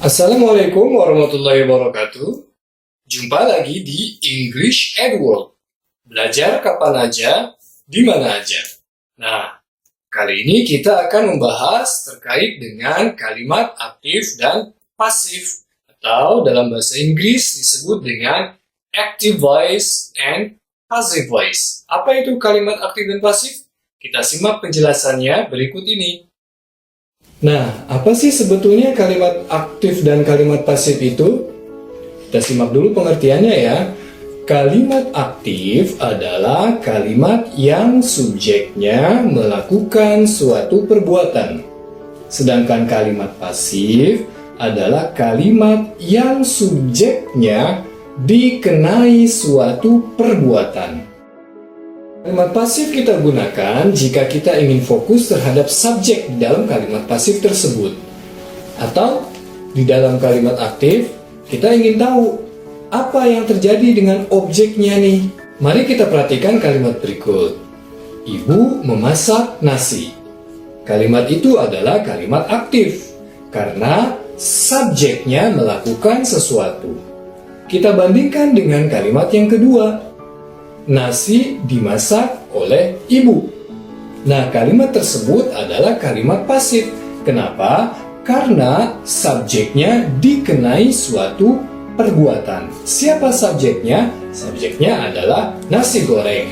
Assalamualaikum warahmatullahi wabarakatuh. Jumpa lagi di English at Work. Belajar kapan aja, di mana aja. Nah, kali ini kita akan membahas terkait dengan kalimat aktif dan pasif, atau dalam bahasa Inggris disebut dengan active voice and passive voice. Apa itu kalimat aktif dan pasif? Kita simak penjelasannya berikut ini. Nah, apa sih sebetulnya kalimat aktif dan kalimat pasif itu? Kita simak dulu pengertiannya ya. Kalimat aktif adalah kalimat yang subjeknya melakukan suatu perbuatan. Sedangkan kalimat pasif adalah kalimat yang subjeknya dikenai suatu perbuatan. Kalimat pasif kita gunakan jika kita ingin fokus terhadap subjek di dalam kalimat pasif tersebut. Atau di dalam kalimat aktif, kita ingin tahu apa yang terjadi dengan objeknya nih. Mari kita perhatikan kalimat berikut. Ibu memasak nasi. Kalimat itu adalah kalimat aktif karena subjeknya melakukan sesuatu. Kita bandingkan dengan kalimat yang kedua. Nasi dimasak oleh ibu. Nah, kalimat tersebut adalah kalimat pasif. Kenapa? Karena subjeknya dikenai suatu perbuatan. Siapa subjeknya? Subjeknya adalah nasi goreng.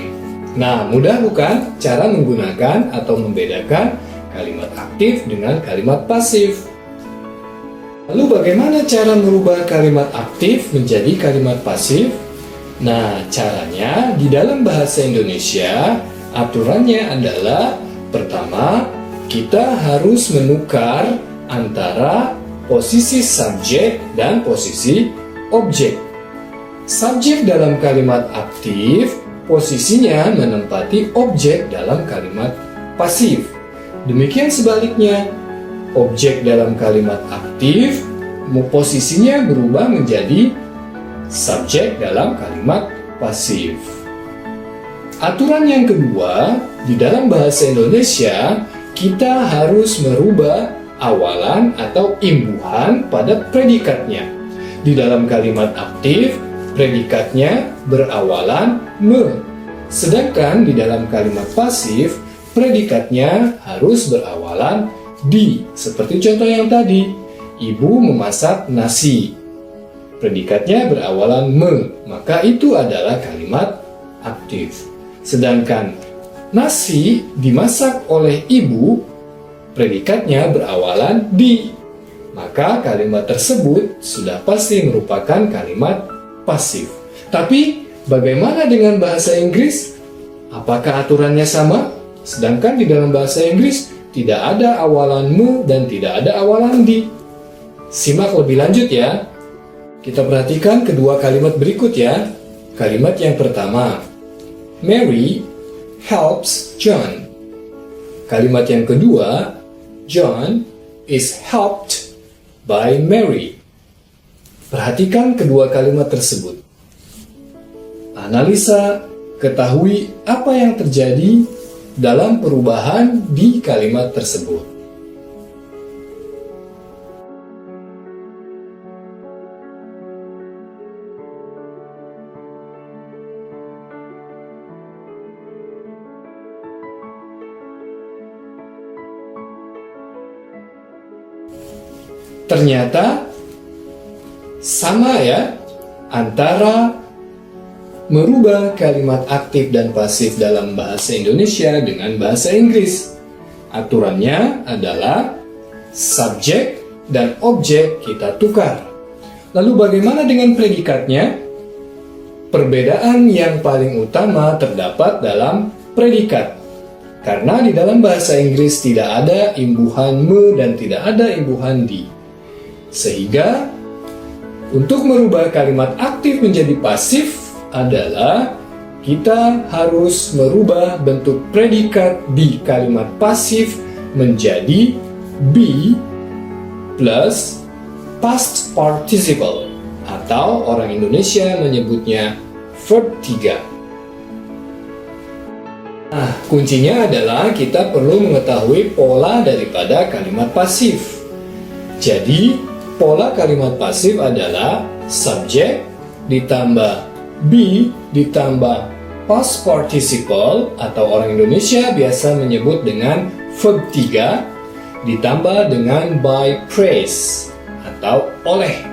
Nah, mudah bukan cara menggunakan atau membedakan kalimat aktif dengan kalimat pasif? Lalu bagaimana cara merubah kalimat aktif menjadi kalimat pasif? Nah, caranya di dalam bahasa Indonesia, aturannya adalah pertama, kita harus menukar antara posisi subjek dan posisi objek. Subjek dalam kalimat aktif, posisinya menempati objek dalam kalimat pasif. Demikian sebaliknya, objek dalam kalimat aktif, posisinya berubah menjadi subjek dalam kalimat pasif. Aturan yang kedua, di dalam bahasa Indonesia, kita harus merubah awalan atau imbuhan pada predikatnya. Di dalam kalimat aktif, predikatnya berawalan me. Sedangkan di dalam kalimat pasif, predikatnya harus berawalan di. Seperti contoh yang tadi, ibu memasak nasi. Predikatnya berawalan me, maka itu adalah kalimat aktif. Sedangkan nasi dimasak oleh ibu, predikatnya berawalan di, maka kalimat tersebut sudah pasti merupakan kalimat pasif. Tapi bagaimana dengan bahasa Inggris? Apakah aturannya sama? Sedangkan di dalam bahasa Inggris tidak ada awalan me dan tidak ada awalan di. Simak lebih lanjut ya. Kita perhatikan kedua kalimat berikut ya. Kalimat yang pertama, Mary helps John. Kalimat yang kedua, John is helped by Mary. Perhatikan kedua kalimat tersebut. Analisa, ketahui apa yang terjadi dalam perubahan di kalimat tersebut. Ternyata sama ya antara merubah kalimat aktif dan pasif dalam bahasa Indonesia dengan bahasa Inggris. Aturannya adalah subjek dan objek kita tukar. Lalu bagaimana dengan predikatnya? Perbedaan yang paling utama terdapat dalam predikat. Karena di dalam bahasa Inggris tidak ada imbuhan me dan tidak ada imbuhan di. Sehingga untuk merubah kalimat aktif menjadi pasif adalah kita harus merubah bentuk predikat di kalimat pasif menjadi be plus past participle, atau orang Indonesia menyebutnya verb 3. Nah, kuncinya adalah kita perlu mengetahui pola daripada kalimat pasif. Jadi, pola kalimat pasif adalah subjek ditambah be ditambah past participle atau orang Indonesia biasa menyebut dengan verb 3 ditambah dengan by praise atau oleh.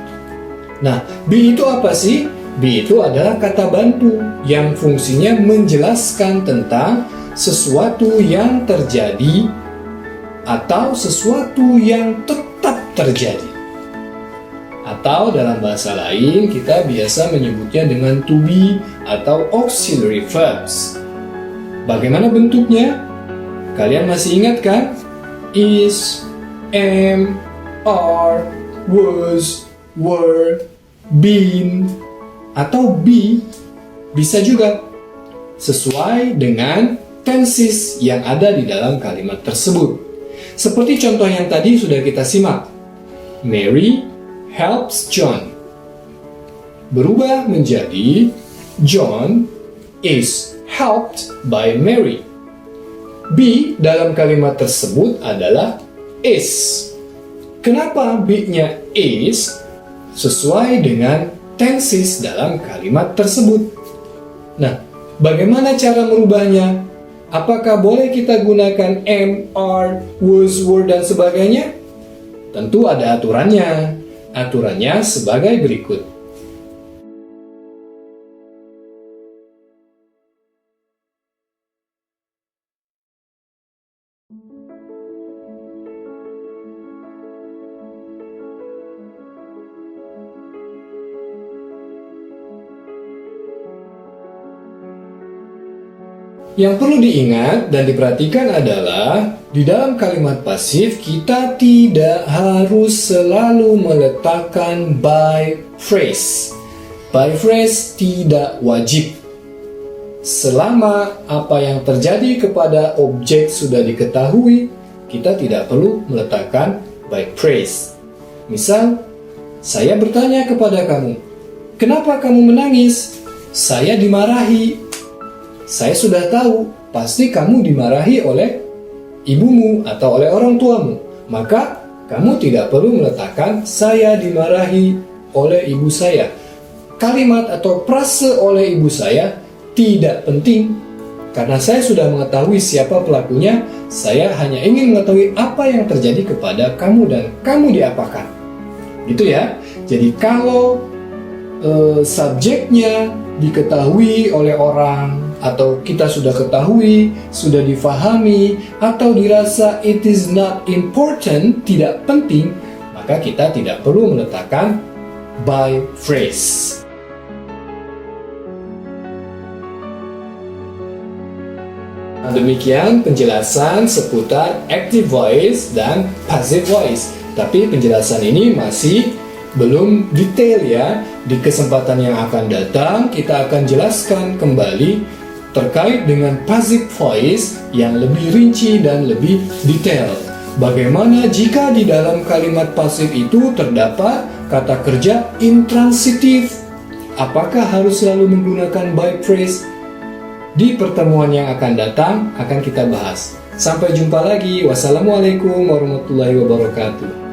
Nah, be itu apa sih? Be itu adalah kata bantu yang fungsinya menjelaskan tentang sesuatu yang terjadi atau sesuatu yang tetap terjadi. Atau dalam bahasa lain kita biasa menyebutnya dengan to be atau auxiliary verbs. Bagaimana bentuknya? Kalian masih ingat kan? Is, am, are, was, were, been, atau be bisa juga sesuai dengan tenses yang ada di dalam kalimat tersebut. Seperti contoh yang tadi sudah kita simak. Mary helps John. Berubah menjadi John is helped by Mary. Be dalam kalimat tersebut adalah is. Kenapa be-nya is? Sesuai dengan tenses dalam kalimat tersebut. Nah, bagaimana cara merubahnya? Apakah boleh kita gunakan am, are, was, were, dan sebagainya? Tentu ada aturannya. Aturannya sebagai berikut. Yang perlu diingat dan diperhatikan adalah di dalam kalimat pasif kita tidak harus selalu meletakkan by phrase. By phrase tidak wajib. Selama apa yang terjadi kepada objek sudah diketahui, kita tidak perlu meletakkan by phrase. Misal, saya bertanya kepada kamu, "Kenapa kamu menangis?" "Saya dimarahi." Saya sudah tahu, pasti kamu dimarahi oleh ibumu atau oleh orang tuamu. Maka, kamu tidak perlu meletakkan saya dimarahi oleh ibu saya. Kalimat atau frase oleh ibu saya tidak penting. Karena saya sudah mengetahui siapa pelakunya, saya hanya ingin mengetahui apa yang terjadi kepada kamu dan kamu diapakan. Gitu ya. Jadi kalau subjeknya diketahui oleh orang, atau kita sudah ketahui, sudah difahami, atau dirasa it is not important, tidak penting, maka kita tidak perlu meletakkan by phrase. Nah, demikian penjelasan seputar active voice dan passive voice. Tapi penjelasan ini masih belum detail ya. Di kesempatan yang akan datang, kita akan jelaskan kembali terkait dengan passive voice yang lebih rinci dan lebih detail. Bagaimana jika di dalam kalimat pasif itu terdapat kata kerja intransitif? Apakah harus selalu menggunakan by phrase? Di pertemuan yang akan datang akan kita bahas. Sampai jumpa lagi. Wassalamualaikum warahmatullahi wabarakatuh.